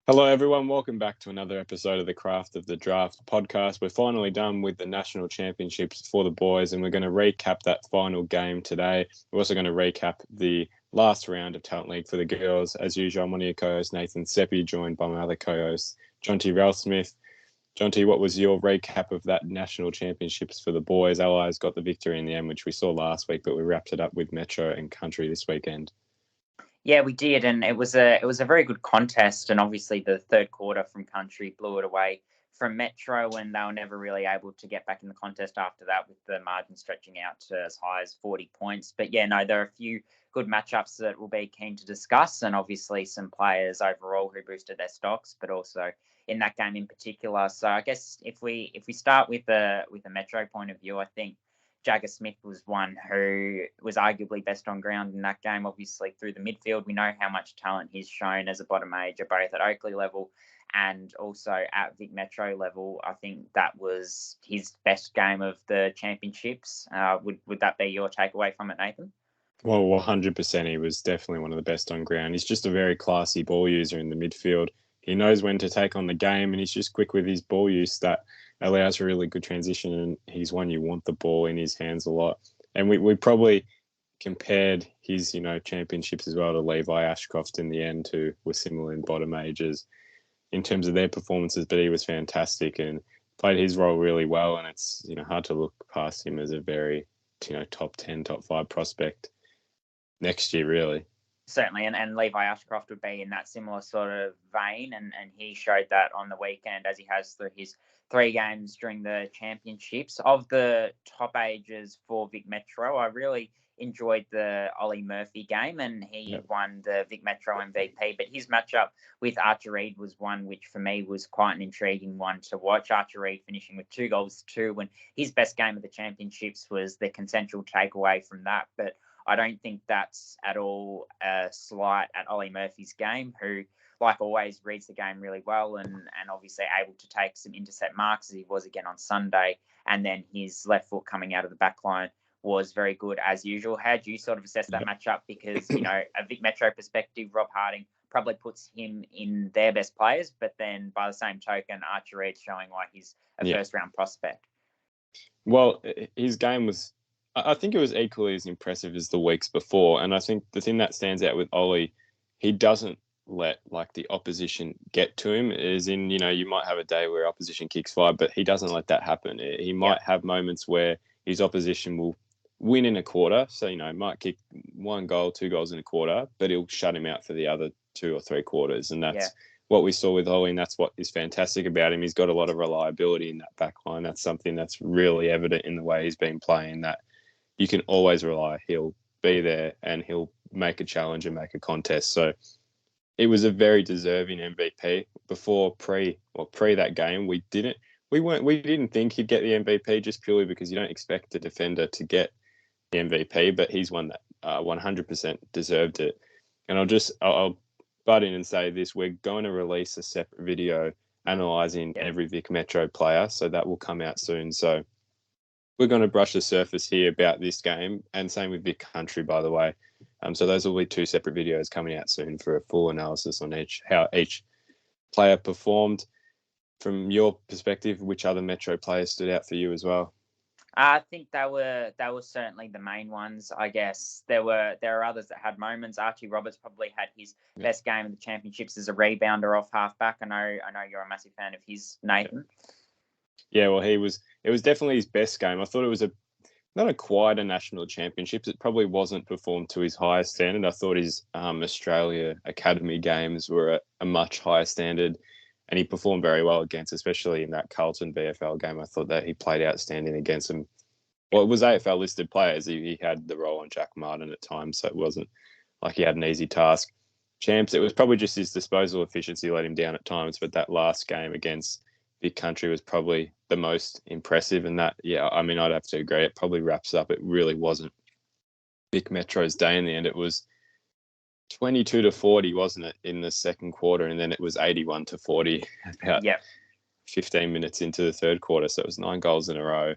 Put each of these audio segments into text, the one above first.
Hello, everyone. Welcome back to another episode of the Craft of the Draft podcast. We're finally done with the National Championships for the boys, and we're going to recap that final game today. We're also going to recap the last round of Talent League for the girls. As usual, I'm one of your co-hosts, Nathan Seppi, joined by my other co-host, Jonty Ralsmith. Jonty, what was your recap of that National Championships for the boys? Allies got the victory in the end, which we saw last week, but we wrapped it up with Metro and Country this weekend. Yeah, we did, and it was a very good contest. And obviously, the third quarter from Country blew it away from Metro, and they were never really able to get back in the contest after that, with the margin stretching out to as high as 40 points. But yeah, no, there are a few good matchups that we'll be keen to discuss, and obviously some players overall who boosted their stocks, but also in that game in particular. So I guess if we start with a Metro point of view, I think Jagger Smith was one who was arguably best on ground in that game. Obviously, through the midfield, we know how much talent he's shown as a bottom major, both at Oakley level and also at Vic Metro level. I think that was his best game of the championships. Would that be your takeaway from it, Nathan? Well, 100%. He was definitely one of the best on ground. He's just a very classy ball user in the midfield. He knows when to take on the game, and he's just quick with his ball use that allows a really good transition, and he's one you want the ball in his hands a lot. And we probably compared his, championships as well to Levi Ashcroft in the end, who were similar in bottom majors in terms of their performances, but he was fantastic and played his role really well. And it's, hard to look past him as a very, top 10, top 5 prospect next year, really. Certainly, and Levi Ashcroft would be in that similar sort of vein, and he showed that on the weekend, as he has through his 3 games during the championships. Of the top ages for Vic Metro, I really enjoyed the Ollie Murphy game, and he won the Vic Metro MVP. But his matchup with Archer Reid was one which for me was quite an intriguing one to watch. Archer Reid finishing with 2 goals to 2, when his best game of the championships was the consensual takeaway from that. But I don't think that's at all a slight at Ollie Murphy's game, who, like always, reads the game really well and obviously able to take some intercept marks, as he was again on Sunday. And then his left foot coming out of the back line was very good as usual. How do you sort of assess that matchup? Because, a Vic Metro perspective, Rob Harding probably puts him in their best players, but then by the same token, Archer Reid showing why he's a first-round prospect. Well, his game was, I think it was equally as impressive as the weeks before. And I think the thing that stands out with Ollie, he doesn't let the opposition get to him. As in, you might have a day where opposition kicks 5, but he doesn't let that happen. He might have moments where his opposition will win in a quarter. So, might kick 1 goal, 2 goals in a quarter, but he'll shut him out for the other 2 or 3 quarters. And that's what we saw with Ollie, and that's what is fantastic about him. He's got a lot of reliability in that back line. That's something that's really evident in the way he's been playing, that you can always rely. He'll be there and he'll make a challenge and make a contest. So it was a very deserving MVP. Pre that game, we didn't think he'd get the MVP, just purely because you don't expect a defender to get the MVP, but he's one that 100% deserved it. And I'll butt in and say this: we're going to release a separate video analysing every Vic Metro player, so that will come out soon. So we're going to brush the surface here about this game, and same with Vic Country, by the way. So those will be 2 separate videos coming out soon for a full analysis on how each player performed. From your perspective, which other Metro players stood out for you as well? I think they were certainly the main ones. I guess there are others that had moments. Archie Roberts probably had his best game of the championships as a rebounder off halfback. I know you're a massive fan of his, Nathan. Yeah, well, it was definitely his best game. I thought it was not quite a national championships. It probably wasn't performed to his highest standard. I thought his Australia Academy games were a much higher standard, and he performed very well against, especially in that Carlton VFL game. I thought that he played outstanding against them. Well, it was AFL listed players. He had the role on Jack Martin at times, so it wasn't like he had an easy task. Champs, it was probably just his disposal efficiency let him down at times, but that last game against Vic Country was probably the most impressive. And that, I'd have to agree. It probably wraps up. It really wasn't Vic Metro's day in the end. It was 22-40, wasn't it, in the second quarter? And then it was 81-40 about 15 minutes into the third quarter. So it was 9 goals in a row,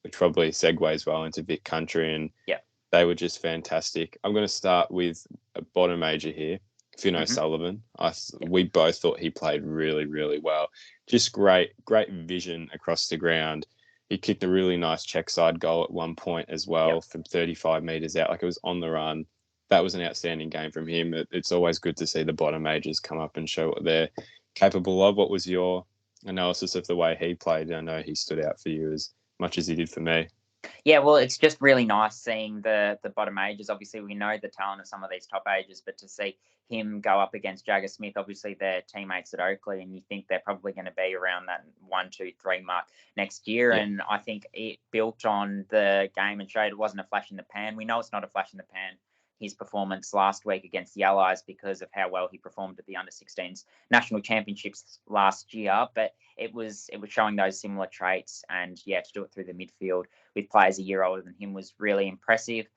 which probably segues well into Vic Country. And they were just fantastic. I'm going to start with a bottom major here Finn O'Sullivan. We both thought he played really, really well. Just great vision across the ground. He kicked a really nice check side goal at one point as well from 35 metres out. Like, it was on the run. That was an outstanding game from him. It's always good to see the bottom majors come up and show what they're capable of. What was your analysis of the way he played? I know he stood out for you as much as he did for me. Yeah, well, it's just really nice seeing the bottom ages. Obviously, we know the talent of some of these top ages, but to see him go up against Jagger Smith, obviously they're teammates at Oakley, and you think they're probably going to be around that 1, 2, 3 mark next year. Yeah. And I think it built on the game and showed it wasn't a flash in the pan. We know it's not a flash in the pan, his performance last week against the Allies, because of how well he performed at the under-16s National Championships last year. But it was showing those similar traits, and to do it through the midfield with players a year older than him was really impressive.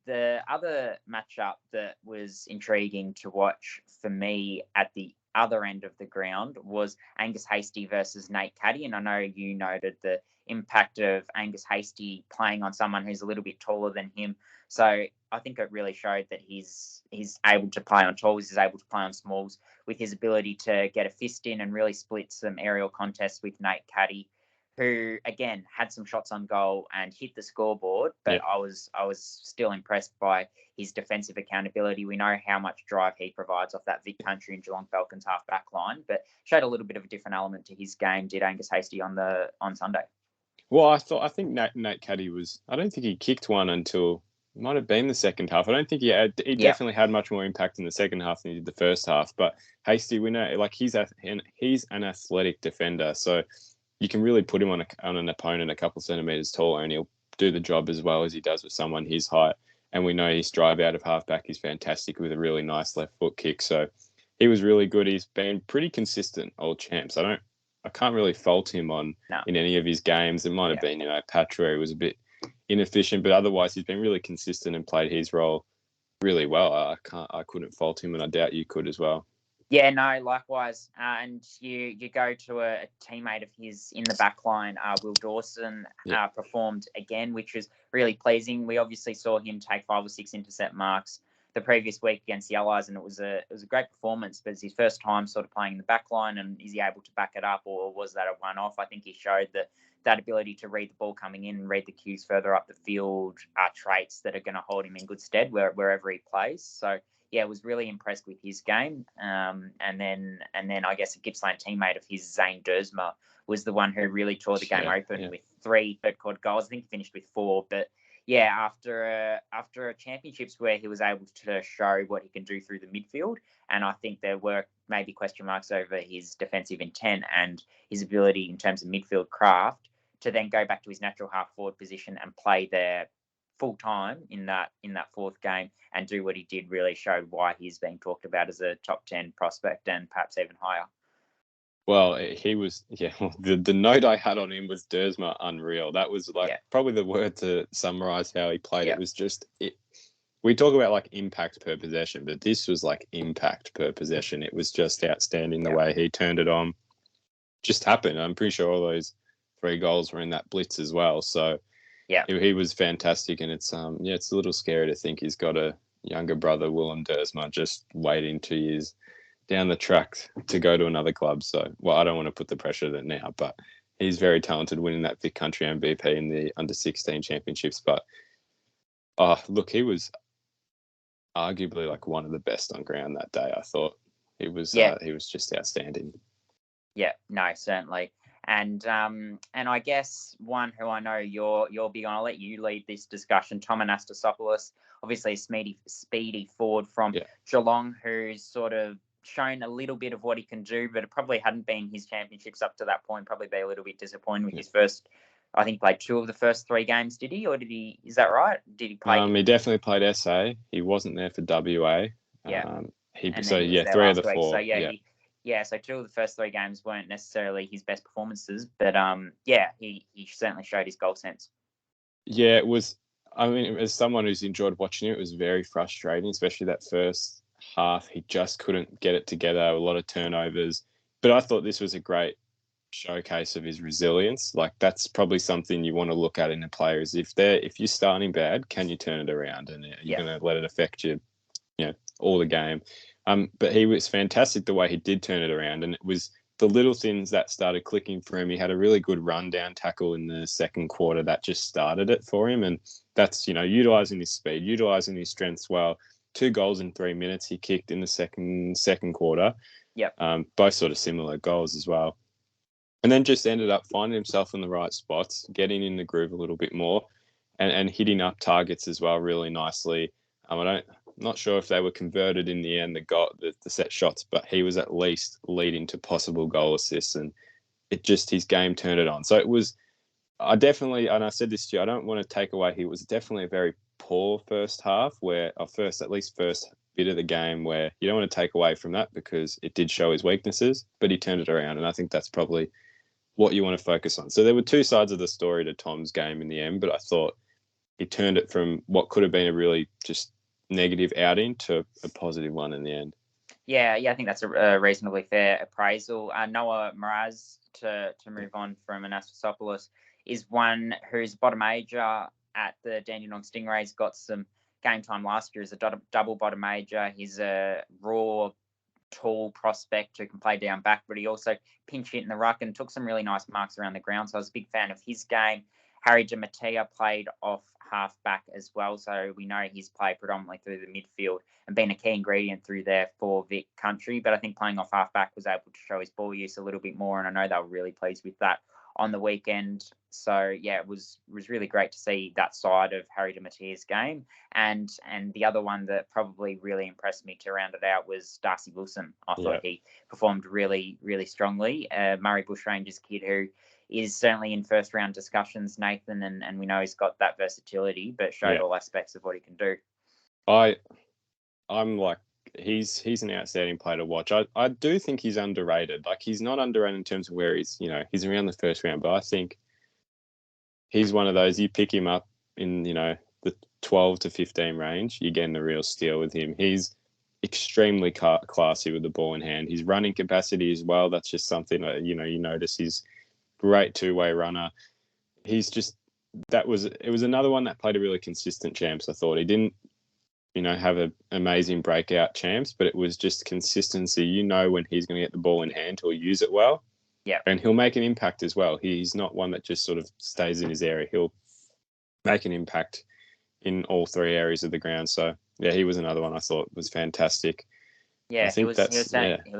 The other matchup that was intriguing to watch for me at the other end of the ground was Angus Hastie versus Nate Caddy. And I know you noted the impact of Angus Hastie playing on someone who's a little bit taller than him. So I think it really showed that he's able to play on talls, he's able to play on smalls, with his ability to get a fist in and really split some aerial contests with Nate Caddy, who again had some shots on goal and hit the scoreboard. But I was still impressed by his defensive accountability. We know how much drive he provides off that Vic Country and Geelong Falcons half back line, but showed a little bit of a different element to his game, did Angus Hastie on Sunday. Well, I think Nate Caddy I don't think he kicked one until it might have been the second half. I don't think he definitely had much more impact in the second half than he did the first half. But Hastie, we know, like, he's an athletic defender, so you can really put him on an opponent a couple centimetres taller, and he'll do the job as well as he does with someone his height. And we know his drive out of halfback is fantastic with a really nice left foot kick. So he was really good. He's been pretty consistent, old champs. I can't really fault him in any of his games. It might have been, Patra was a bit inefficient, but otherwise he's been really consistent and played his role really well. I couldn't fault him, and I doubt you could as well. Yeah, no, likewise. And you go to a teammate of his in the back line, Will Dawson, performed again, which was really pleasing. We obviously saw him take 5 or 6 intercept marks the previous week against the Allies, and it was a great performance. But it's his first time sort of playing in the back line, and is he able to back it up, or was that a one-off? I think he showed that ability to read the ball coming in and read the cues further up the field are traits that are going to hold him in good stead wherever he plays. So was really impressed with his game. And then I guess a Gippsland teammate of his, Zane Dersma, was the one who really tore the game open with 3 third-quarter goals. I think he finished with 4, but after a championships where he was able to show what he can do through the midfield, and I think there were maybe question marks over his defensive intent and his ability in terms of midfield craft to then go back to his natural half forward position and play there full time in that fourth game and do what he did really showed why he's being talked about as a top 10 prospect and perhaps even higher. Well, he was, the note I had on him was Dersma unreal. That was probably the word to summarise how he played. It was just, we talk about like impact per possession, but this was like impact per possession. It was just outstanding the way he turned it on. Just happened. I'm pretty sure all those 3 goals were in that blitz as well. So he was fantastic, and it's it's a little scary to think he's got a younger brother, Willem Dersma, just waiting 2 years down the track to go to another club. So, I don't want to put the pressure on it now, but he's very talented, winning that Vic Country MVP in the under-16 championships. But look, he was arguably like one of the best on ground that day. I thought he was just outstanding. Yeah, no, certainly. And I guess one who I know you're big on, I'll let you lead this discussion, Tom Anastasopoulos, obviously a speedy forward from Geelong, who's sort of shown a little bit of what he can do, but it probably hadn't been his championships up to that point. Probably be a little bit disappointed with his first, I think, played 2 of the first 3 games, did he? Or did he, is that right? Did he play? He definitely played SA. He wasn't there for WA. Yeah. 3 of the 4. So so 2 of the first 3 games weren't necessarily his best performances, but he certainly showed his goal sense. Yeah, it was. I mean, as someone who's enjoyed watching it was very frustrating, especially that first half. He just couldn't get it together. A lot of turnovers, but I thought this was a great showcase of his resilience. Like, that's probably something you want to look at in a player, is if you're starting bad, can you turn it around, and you're going to let it affect you, all the game. But he was fantastic the way he did turn it around, and it was the little things that started clicking for him. He had a really good rundown tackle in the second quarter that just started it for him, and that's, utilising his speed, utilising his strengths well. 2 goals in 3 minutes he kicked in the second quarter. Yep. Both sort of similar goals as well. And then just ended up finding himself in the right spots, getting in the groove a little bit more, and hitting up targets as well really nicely. I'm not sure if they were converted in the end, the set shots, but he was at least leading to possible goal assists, and his game turned it on. So it was, and I said this to you, I don't want to take away, he was definitely a very poor first half, at least first bit of the game, where you don't want to take away from that because it did show his weaknesses, but he turned it around, and I think that's probably what you want to focus on. So there were two sides of the story to Tom's game in the end, but I thought he turned it from what could have been a really just negative outing to a positive one in the end. Yeah, I think that's a reasonably fair appraisal. Noah Mraz, to move on from Anastasopoulos, is one who's bottom major at the Dandenong Stingrays, got some game time last year as a double bottom major. He's a raw, tall prospect who can play down back, but he also pinch hit in the ruck and took some really nice marks around the ground. So I was a big fan of his game. Harry DiMattia played off half back as well, so we know he's played predominantly through the midfield and been a key ingredient through there for Vic Country. But I think playing off half back was able to show his ball use a little bit more, and I know they were really pleased with that on the weekend. So yeah, it was really great to see that side of Harry DiMattia's game. And the other one that probably really impressed me to round it out was Darcy Wilson. I thought he performed really, really strongly. Murray Bushrangers kid who is certainly in first round discussions, Nathan, and we know he's got that versatility, but showed all aspects of what he can do. I'm like, he's an outstanding player to watch. I do think he's underrated. Like, he's not underrated in terms of where he's he's around the first round, but I think he's one of those, you pick him up in, the 12 to 15 range, you're getting the real steal with him. He's extremely classy with the ball in hand. His running capacity as well, that's just something that, you notice. He's great two-way runner. It was another one that played a really consistent champs. I thought he didn't, have an amazing breakout champs, but it was just consistency. When he's going to get the ball in hand, he'll use it well. Yeah. And he'll make an impact as well. He's not one that just sort of stays in his area. He'll make an impact in all three areas of the ground. So, yeah, he was another one I thought was fantastic. Yeah, he was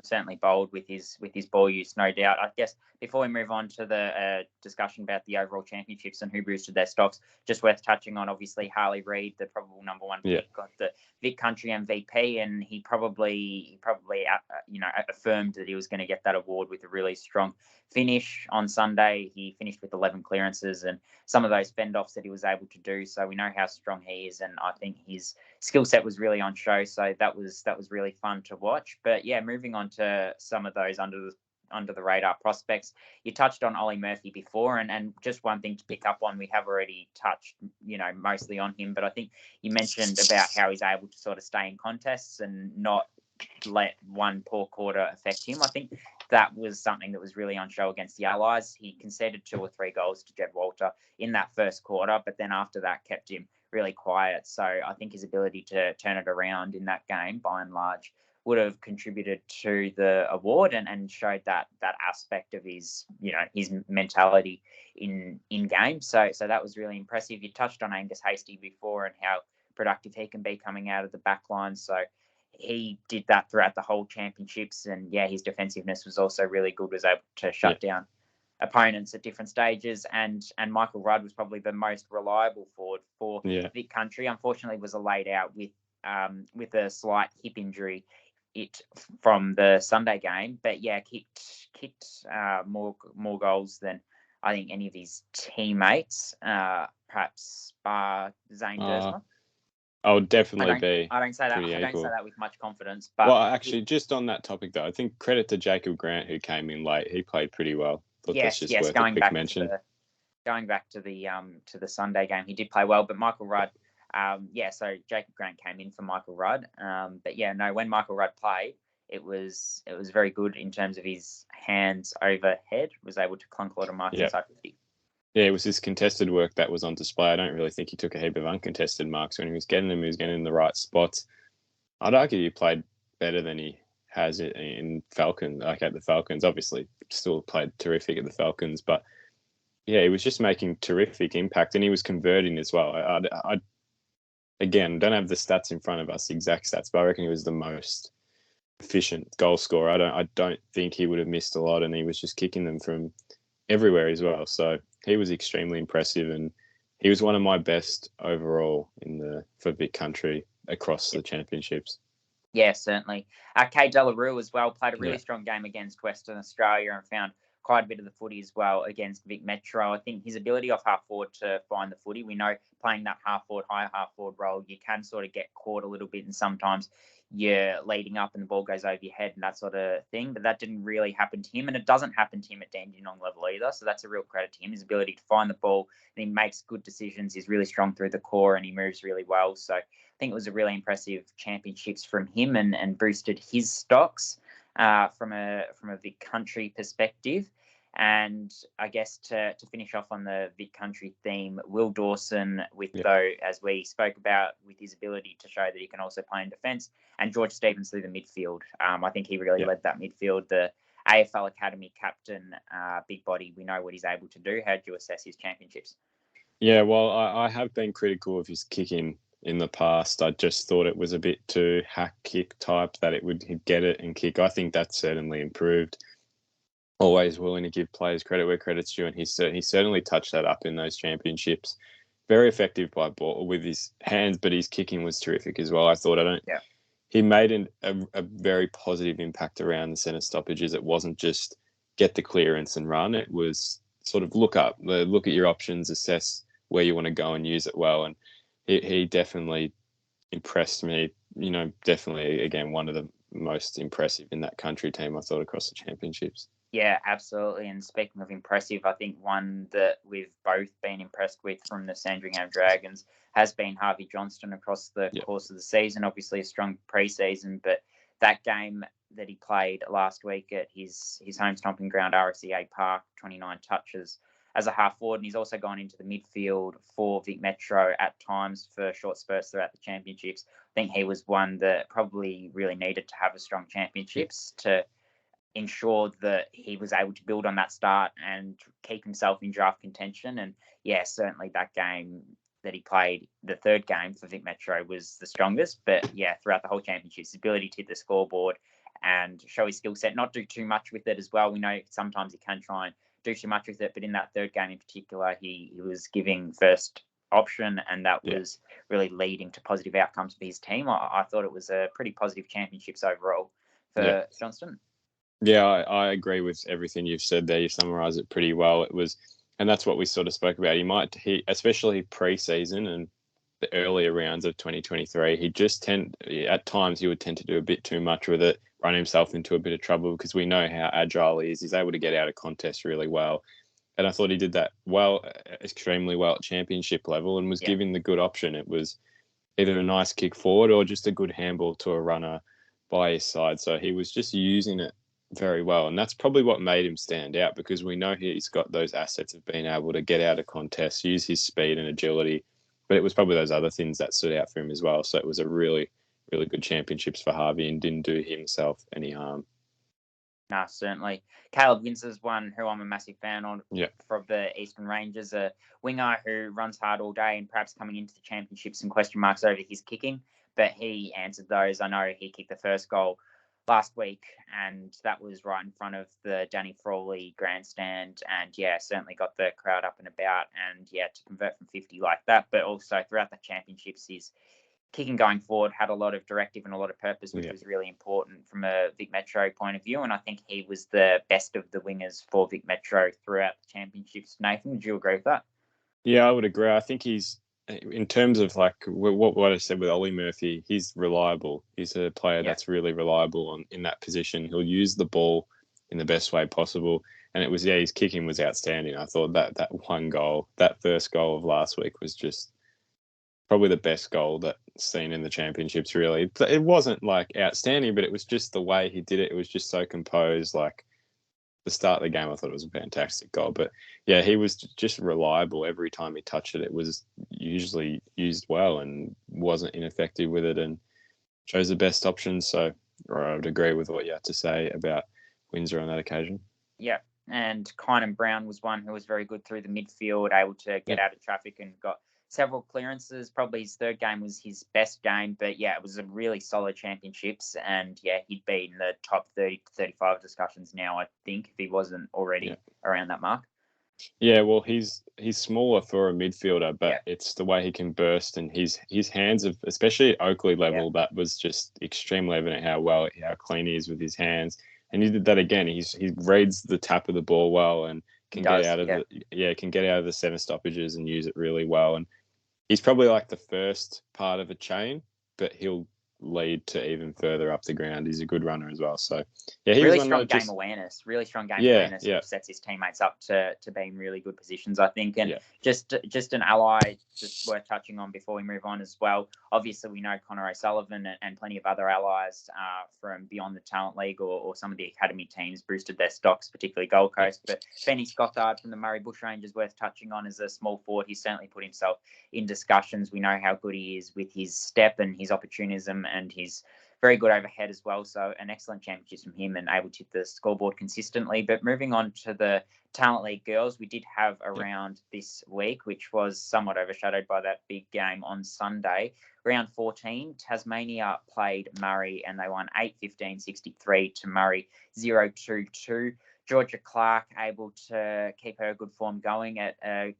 certainly bold with his ball use, no doubt. I guess before we move on to the discussion about the overall championships and who boosted their stocks, just worth touching on, obviously, Harley Reid, the probable number one pick, got the Vic Country MVP, and he probably affirmed that he was going to get that award with a really strong finish on Sunday. He finished with 11 clearances and some of those fend-offs that he was able to do. So we know how strong he is, and I think his skill set was really on show. So that was really fun to watch. But yeah, moving on to some of those under the radar prospects. You touched on Ollie Murphy before, and just one thing to pick up on, we have already touched, mostly on him, but I think you mentioned about how he's able to sort of stay in contests and not let one poor quarter affect him. I think that was something that was really on show against the Allies. He conceded 2 or 3 goals to Jed Walter in that first quarter, but then after that kept him really quiet. So I think his ability to turn it around in that game, by and large, would have contributed to the award and showed that aspect of his, his mentality in game. So that was really impressive. You touched on Angus Hastie before and how productive he can be coming out of the back line. So he did that throughout the whole championships. And yeah, his defensiveness was also really good, was able to shut down opponents at different stages. And Michael Rudd was probably the most reliable forward for Vic Country. Unfortunately, was laid out with a slight hip injury from the Sunday game, but yeah, kicked more goals than I think any of his teammates, perhaps Zane Dersma. I would definitely be. I don't say that with much confidence. But actually, just on that topic though, I think credit to Jacob Grant, who came in late. He played pretty well. Yes. Going back to the Sunday game, he did play well. But Michael Rudd, so Jacob Grant came in for Michael Rudd. But yeah, no, when Michael Rudd played, it was very good in terms of his hands overhead. Was able to clunk a lot of marks inside 50. Yeah, it was his contested work that was on display. I don't really think he took a heap of uncontested marks when he was getting them. He was getting in the right spots. I'd argue he played better than he has it in Falcon, like at the Falcons. Obviously, still played terrific at the Falcons, but yeah, he was just making terrific impact, and he was converting as well. I again don't have the stats in front of us, the exact stats, but I reckon he was the most efficient goal scorer. I don't think he would have missed a lot, and he was just kicking them from everywhere as well. So he was extremely impressive, and he was one of my best overall for Vic Country across the championships. Yeah, certainly. Kay Delarue as well played a really Yeah. strong game against Western Australia and found quite a bit of the footy as well against Vic Metro. I think his ability off half forward to find the footy, we know playing that half forward, high half forward role, you can sort of get caught a little bit, and sometimes you're leading up and the ball goes over your head and that sort of thing. But that didn't really happen to him, and it doesn't happen to him at Dandenong level either. So that's a real credit to him, his ability to find the ball, and he makes good decisions. He's really strong through the core and he moves really well. So I think it was a really impressive championships from him, and boosted his stocks from a Vic Country perspective. And I guess to finish off on the Vic Country theme, Will Dawson, though, as we spoke about, with his ability to show that he can also play in defence, and George Stevens through the midfield. I think he really led that midfield. The AFL Academy captain, big body, we know what he's able to do. How do you assess his championships? Yeah, well, I have been critical of his kicking in the past. I just thought it was a bit too hack kick type, that he'd get it and kick. I think that's certainly improved. Always willing to give players credit where credit's due, and he certainly touched that up in those championships. Very effective by ball with his hands, but his kicking was terrific as well. I thought he made a very positive impact around the centre stoppages. It wasn't just get the clearance and run. It was sort of look at your options, assess where you want to go and use it well. And he definitely impressed me. You know, definitely, again, one of the most impressive in that country team, I thought, across the championships. Yeah, absolutely. And speaking of impressive, I think one that we've both been impressed with from the Sandringham Dragons has been Harvey Johnston across the course of the season. Obviously a strong pre-season, but that game that he played last week at his home stomping ground, RSEA Park, 29 touches as a half forward, and he's also gone into the midfield for Vic Metro at times for short spurts throughout the championships. I think he was one that probably really needed to have a strong championships to ensure that he was able to build on that start and keep himself in draft contention. And yeah, certainly that game that he played, the third game for Vic Metro, was the strongest. But yeah, throughout the whole championship, his ability to hit the scoreboard and show his skill set, not do too much with it as well. We know sometimes he can try and do too much with it, but in that third game in particular, he was giving first option, and that was really leading to positive outcomes for his team. I thought it was a pretty positive championships overall for Johnston. Yeah, I agree with everything you've said there. You summarised it pretty well. It was, and that's what we sort of spoke about. He especially pre-season and the earlier rounds of 2023, at times he would tend to do a bit too much with it, run himself into a bit of trouble, because we know how agile he is. He's able to get out of contests really well. And I thought he did that well, extremely well at championship level, and was given the good option. It was either a nice kick forward or just a good handball to a runner by his side. So he was just using it very well, and that's probably what made him stand out, because we know he's got those assets of being able to get out of contests, use his speed and agility, but it was probably those other things that stood out for him as well. So it was a really, really good championships for Harvey, and didn't do himself any harm. No, certainly. Caleb Windsor's one who I'm a massive fan of from the Eastern Rangers, a winger who runs hard all day, and perhaps coming into the championships some question marks over his kicking, but he answered those. I know he kicked the first goal last week, and that was right in front of the Danny Frawley grandstand, and certainly got the crowd up and about, and to convert from 50 like that, but also throughout the championships, his kicking going forward had a lot of directive and a lot of purpose, which was really important from a Vic Metro point of view, and I think he was the best of the wingers for Vic Metro throughout the championships. Nathan, would you agree with that? Yeah, I would agree. I think he's, in terms of like what I said with Ollie Murphy, he's reliable. He's a player that's really reliable in that position. He'll use the ball in the best way possible. And it was, his kicking was outstanding. I thought that one goal, that first goal of last week, was just probably the best goal that's seen in the championships, really. It wasn't like outstanding, but it was just the way he did it. It was just so composed. Like the start of the game, I thought it was a fantastic goal. But he was just reliable. Every time he touched it, it was usually used well and wasn't ineffective with it, and chose the best options. So I would agree with what you had to say about Windsor on that occasion. Yeah. And Kynan Brown was one who was very good through the midfield, able to get out of traffic and got several clearances. Probably his third game was his best game, but yeah, it was a really solid championships. And yeah, he'd be in the top 30 to 35 discussions now, I think, if he wasn't already around that mark. Yeah, well, he's smaller for a midfielder, but it's the way he can burst, and his hands, especially at Oakley level, that was just extremely evident how clean he is with his hands. And he did that again. He reads the tap of the ball well and can get out of the 7 stoppages and use it really well. And he's probably like the first part of a chain, but he'll lead to even further up the ground. He's a good runner as well. So yeah, really strong game awareness, which sets his teammates up to be in really good positions, I think. And just an ally just worth touching on before we move on as well. Obviously, we know Connor O'Sullivan and plenty of other allies from beyond the Talent League or some of the academy teams boosted their stocks, particularly Gold Coast. But Benny Scottard from the Murray Bushrangers worth touching on as a small forward. He's certainly put himself in discussions. We know how good he is with his step and his opportunism, and he's very good overhead as well. So an excellent championship from him and able to hit the scoreboard consistently. But moving on to the Talent League girls, we did have a round this week, which was somewhat overshadowed by that big game on Sunday. Round 14, Tasmania played Murray and they won 8-15-63 to Murray 0-2-2. Georgia Clark able to keep her good form going at a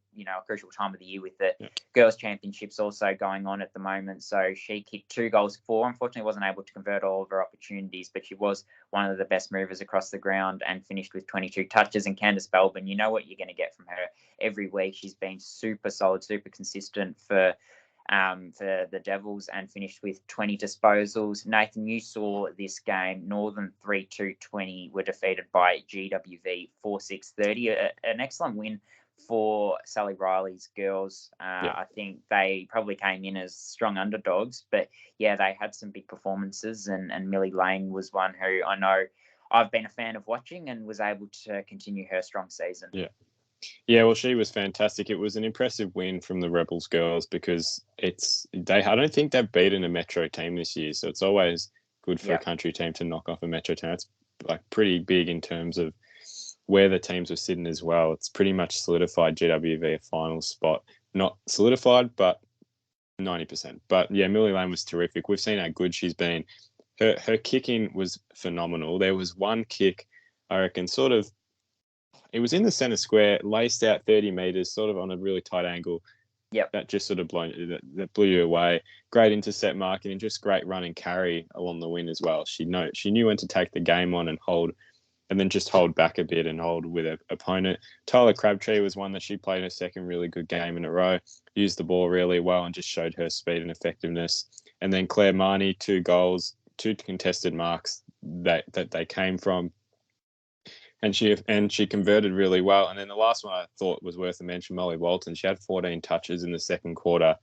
crucial time of the year with the girls' championships also going on at the moment. So she kicked 2 goals for. Unfortunately, wasn't able to convert all of her opportunities, but she was one of the best movers across the ground and finished with 22 touches. And Candice Belbin, you know what you're going to get from her every week. She's been super solid, super consistent for the Devils and finished with 20 disposals. Nathan, you saw this game. Northern 3-2-20 were defeated by GWV 4-6-30. An excellent win for Sally Riley's girls. I think they probably came in as strong underdogs, but yeah, they had some big performances, and Millie Lane was one who I know I've been a fan of watching and was able to continue her strong season. Yeah, well, she was fantastic. It was an impressive win from the Rebels girls because I don't think they've beaten a Metro team this year, so it's always good for a country team to knock off a Metro team. It's like pretty big in terms of where the teams were sitting as well. It's pretty much solidified GWV a final spot. Not solidified, but 90%. But yeah, Millie Lane was terrific. We've seen how good she's been. Her kicking was phenomenal. There was one kick, I reckon, it was in the centre square, laced out 30 metres, sort of on a really tight angle. That just sort of that blew you away. Great intercept marking and just great run and carry along the wing as well. She knew when to take the game on and hold, and then just hold back a bit and hold with an opponent. Tyler Crabtree was one that she played her second really good game in a row, used the ball really well and just showed her speed and effectiveness. And then Claire Marnie, 2 goals, 2 contested marks that they came from. And she converted really well. And then the last one I thought was worth a mention, Molly Walton. She had 14 touches in the second quarter,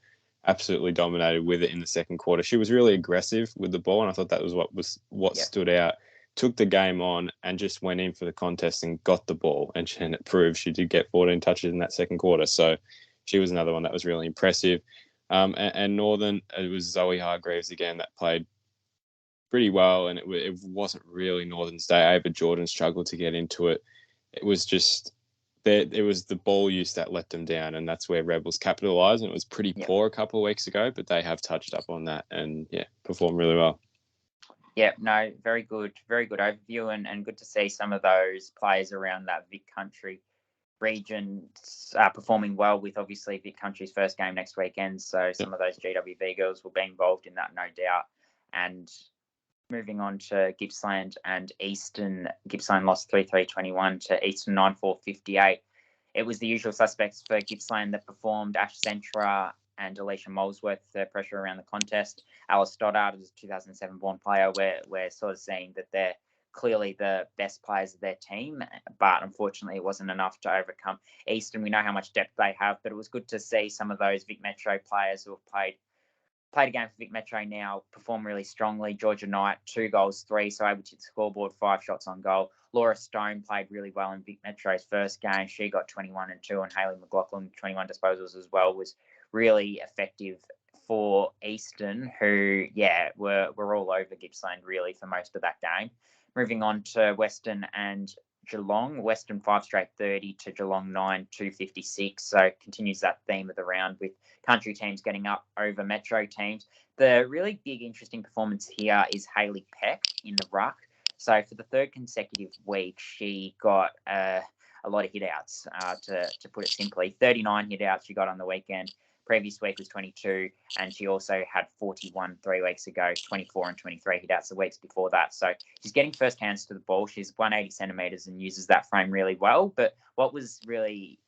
absolutely dominated with it in the second quarter. She was really aggressive with the ball, and I thought that was what stood out. Took the game on and just went in for the contest and got the ball. And it proved she did get 14 touches in that second quarter. So she was another one that was really impressive. And Northern, it was Zoe Hargreaves again that played pretty well, and it wasn't really Northern's day. Ava Jordan struggled to get into it. It was just it was the ball use that let them down, and that's where Rebels capitalised. And it was pretty poor a couple of weeks ago, but they have touched up on that and performed really well. Yeah, no, very good overview, and good to see some of those players around that Vic Country region performing well, with obviously Vic Country's first game next weekend. So some of those GWV girls will be involved in that, no doubt. And moving on to Gippsland and Eastern. Gippsland lost 3-3-21 to Eastern 9-4-58. It was the usual suspects for Gippsland that performed. Ash Centra and Alicia Molesworth, their pressure around the contest. Alice Stoddard is a 2007-born player. We're sort of seeing that they're clearly the best players of their team, but unfortunately it wasn't enough to overcome Eastern. We know how much depth they have, but it was good to see some of those Vic Metro players who have played a game for Vic Metro now perform really strongly. Georgia Knight, 2 goals, 3, so able to hit the scoreboard, 5 shots on goal. Laura Stone played really well in Vic Metro's first game. She got 21 and 2, and Hayley McLaughlin, 21 disposals as well, was really effective for Eastern, who, were all over Gippsland really for most of that game. Moving on to Western and Geelong. Western 5 straight 30 to Geelong 9 256. So continues that theme of the round with country teams getting up over Metro teams. The really big, interesting performance here is Hayley Peck in the ruck. So for the third consecutive week, she got a lot of hit-outs, to put it simply. 39 hit-outs she got on the weekend. Previous week was 22, and she also had 41 3 weeks ago, 24 and 23 hit-outs the weeks before that. So she's getting first hands to the ball. She's 180 centimetres and uses that frame really well. But what was really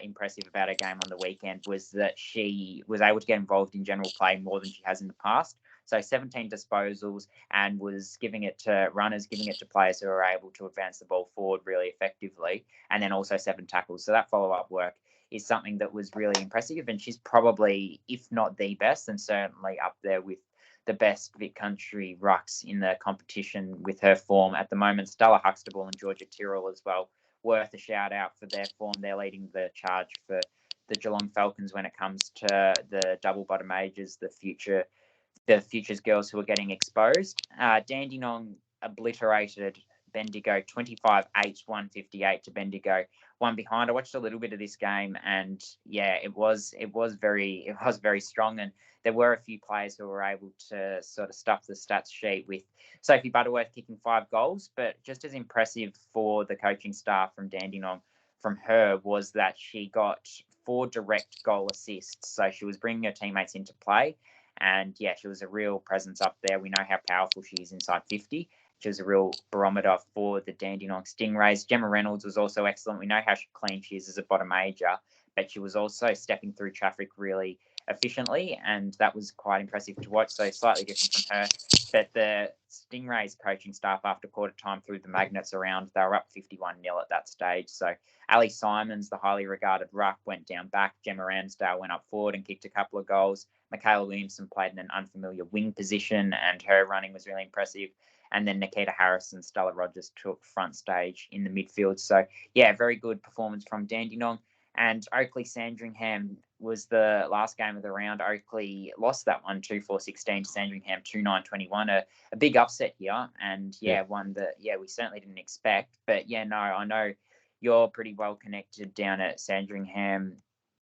impressive about her game on the weekend was that she was able to get involved in general play more than she has in the past. So 17 disposals, and was giving it to runners, giving it to players who are able to advance the ball forward really effectively, and then also 7 tackles. So that follow-up work is something that was really impressive, and she's probably, if not the best, then certainly up there with the best Vic Country rucks in the competition with her form at the moment. Stella Huxtable and Georgia Tyrrell as well, worth a shout out for their form. They're leading the charge for the Geelong Falcons when it comes to the double bottom majors, the futures girls who are getting exposed. Dandenong obliterated Bendigo 25-8, 158 to Bendigo. One behind. I watched a little bit of this game, and it was very strong. And there were a few players who were able to sort of stuff the stats sheet, with Sophie Butterworth kicking 5 goals. But just as impressive for the coaching staff from Dandenong, from her, was that she got 4 direct goal assists. So she was bringing her teammates into play. And she was a real presence up there. We know how powerful she is inside 50. She was a real barometer for the Dandenong Stingrays. Gemma Reynolds was also excellent. We know how clean she is as a bottom major, but she was also stepping through traffic really efficiently, and that was quite impressive to watch. So slightly different from her. But the Stingrays coaching staff, after quarter time, threw the magnets around. They were up 51-0 at that stage. So Ali Simons, the highly regarded ruck, went down back. Gemma Ramsdale went up forward and kicked a couple of goals. Michaela Williamson played in an unfamiliar wing position, and her running was really impressive. And then Nikita Harris and Stella Rogers took front stage in the midfield. So, very good performance from Dandenong. And Oakley Sandringham was the last game of the round. Oakley lost that one 2-4-16 to Sandringham 2-9-21. A big upset here, and one that we certainly didn't expect. But I know you're pretty well connected down at Sandringham,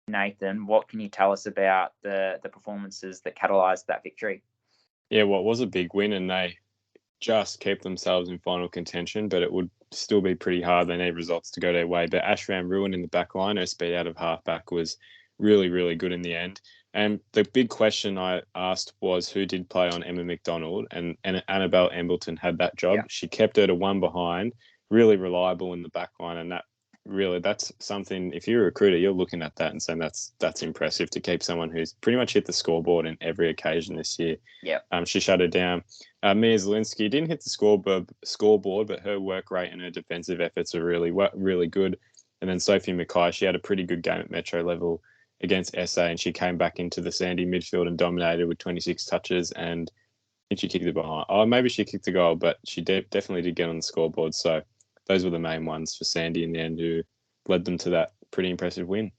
Nathan. What can you tell us about the performances that catalysed that victory? Yeah, well, it was a big win, and they just keep themselves in final contention, but it would still be pretty hard. They need results to go their way. But Ashram Ruin in the back line, her speed out of halfback was really, really good in the end. And the big question I asked was who did play on Emma McDonald, and Annabelle Embleton had that job. Yeah. She kept her to 1 behind, really reliable in the back line, and that's something, if you're a recruiter, you're looking at that and saying that's impressive to keep someone who's pretty much hit the scoreboard in every occasion this year. Yeah. She shut her down. Mia Zielinski didn't hit the scoreboard, but her work rate and her defensive efforts are really good. And then Sophie Mackay, she had a pretty good game at Metro level against SA, and she came back into the Sandy midfield and dominated with 26 touches, and I think she kicked it behind. Oh, maybe she kicked the goal, but she definitely did get on the scoreboard. So those were the main ones for Sandy in the end, who led them to that pretty impressive win.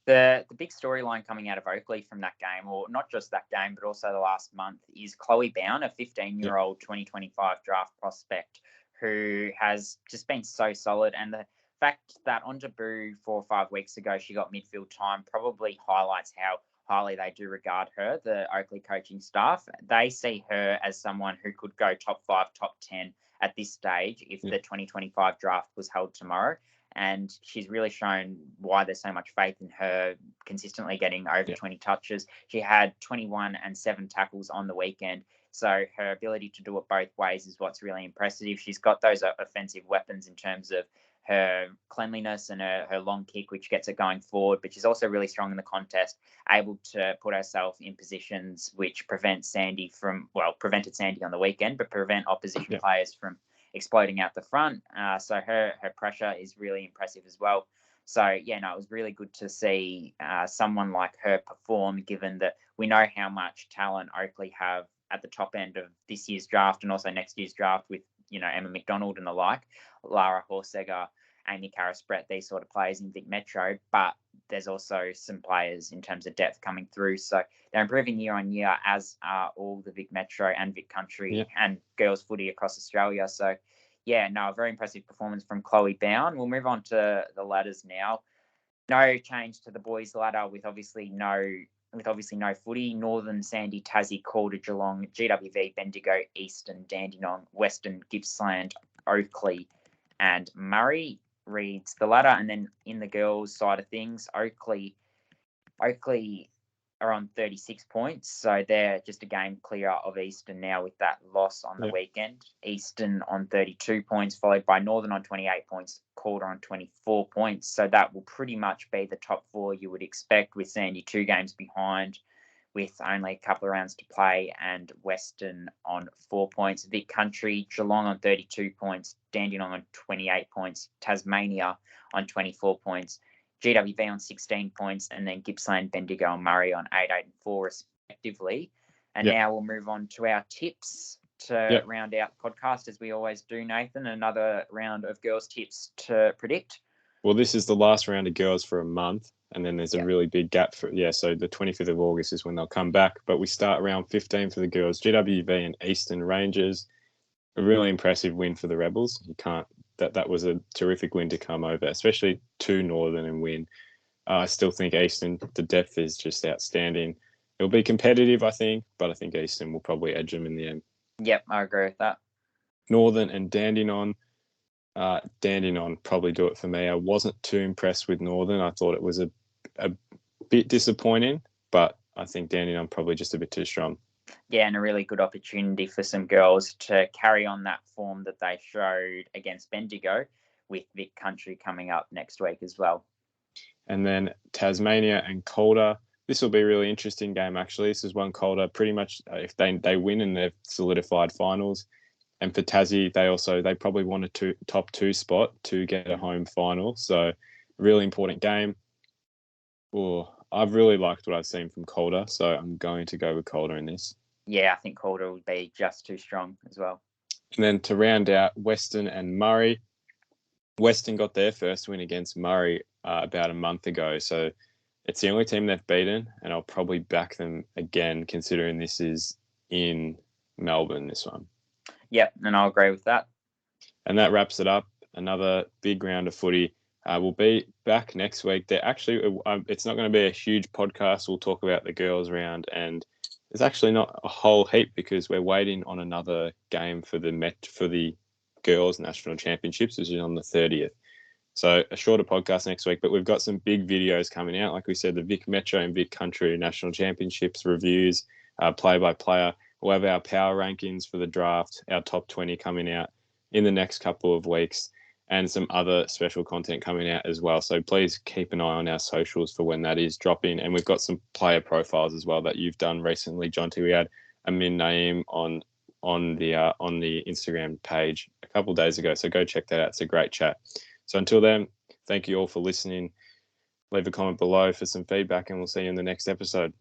The big storyline coming out of Oakley from that game, or not just that game, but also the last month, is Chloe Bown, a 15-year-old 2025 draft prospect who has just been so solid. And the fact that on debut 4 or 5 weeks ago she got midfield time probably highlights how highly they do regard her, the Oakley coaching staff. They see her as someone who could go top 5, top 10 at this stage if the 2025 draft was held tomorrow. And she's really shown why there's so much faith in her, consistently getting over 20 touches. She had 21 and 7 tackles on the weekend. So her ability to do it both ways is what's really impressive. She's got those offensive weapons in terms of her cleanliness and her long kick, which gets it going forward. But she's also really strong in the contest, able to put herself in positions which prevented Sandy on the weekend, but prevent opposition players from exploding out the front. So her pressure is really impressive as well. So, it was really good to see someone like her perform, given that we know how much talent Oakley have at the top end of this year's draft and also next year's draft with, Emma McDonald and the like, Lara Horsegger, Amy Karras-Brett, these sort of players in Vic Metro. But there's also some players in terms of depth coming through. So they're improving year on year, as are all the Vic Metro and Vic Country and girls footy across Australia. So, yeah, no, a very impressive performance from Chloe Bown. We'll move on to the ladders now. No change to the boys' ladder with obviously no footy. Northern, Sandy, Tassie, Calder, Geelong, GWV, Bendigo, Eastern, Dandenong, Western, Gippsland, Oakley, and Murray reads the ladder. And then in the girls' side of things, Oakley are on 36 points, so they're just a game clear of Eastern now with that loss on the weekend. Eastern on 32 points, followed by Northern on 28 points, Calder on 24 points. So that will pretty much be the top four you would expect, with Sandy 2 games behind with only a couple of rounds to play, and Western on 4 points. Vic Country, Geelong on 32 points, Dandenong on 28 points, Tasmania on 24 points, GWV on 16 points, and then Gippsland, Bendigo and Murray on 8, 8 and 4 respectively. And now we'll move on to our tips to round out the podcast, as we always do, Nathan. Another round of girls' tips to predict. Well, this is the last round of girls for a month, and then there's a really big gap for so the 25th of August is when they'll come back. But we start round 15 for the girls. GWV and Eastern Rangers. A really impressive win for the Rebels. You can't that was a terrific win to come over, especially to Northern and win. I still think Eastern, the depth is just outstanding. It'll be competitive, I think, but I think Eastern will probably edge them in the end. Yep, I agree with that. Northern and Dandenong. Dandenong probably do it for me. I wasn't too impressed with Northern. I thought it was a bit disappointing, but I think Dandenong probably just a bit too strong. Yeah, and a really good opportunity for some girls to carry on that form that they showed against Bendigo, with Vic Country coming up next week as well. And then Tasmania and Calder. This will be a really interesting game, actually. This is one Calder pretty much, if they win and they've solidified finals. And for Tassie, they probably want a top 2 spot to get a home final. So, really important game. I've really liked what I've seen from Calder, so I'm going to go with Calder in this. Yeah, I think Calder would be just too strong as well. And then to round out Western and Murray, Western got their first win against Murray about a month ago, so it's the only team they've beaten, and I'll probably back them again, considering this is in Melbourne, this one. Yep, and I'll agree with that. And that wraps it up. Another big round of footy. We'll be back next week. It's not going to be a huge podcast. We'll talk about the girls round, and there's actually not a whole heap because we're waiting on another game for the girls national championships, which is on the 30th. So a shorter podcast next week, but we've got some big videos coming out. Like we said, the Vic Metro and Vic Country National Championships reviews, play-by-player. We'll have our power rankings for the draft, our top 20 coming out in the next couple of weeks, and some other special content coming out as well. So please keep an eye on our socials for when that is dropping. And we've got some player profiles as well that you've done recently, Jonty. We had Amin Naeem on the Instagram page a couple of days ago. So go check that out. It's a great chat. So until then, thank you all for listening. Leave a comment below for some feedback, and we'll see you in the next episode.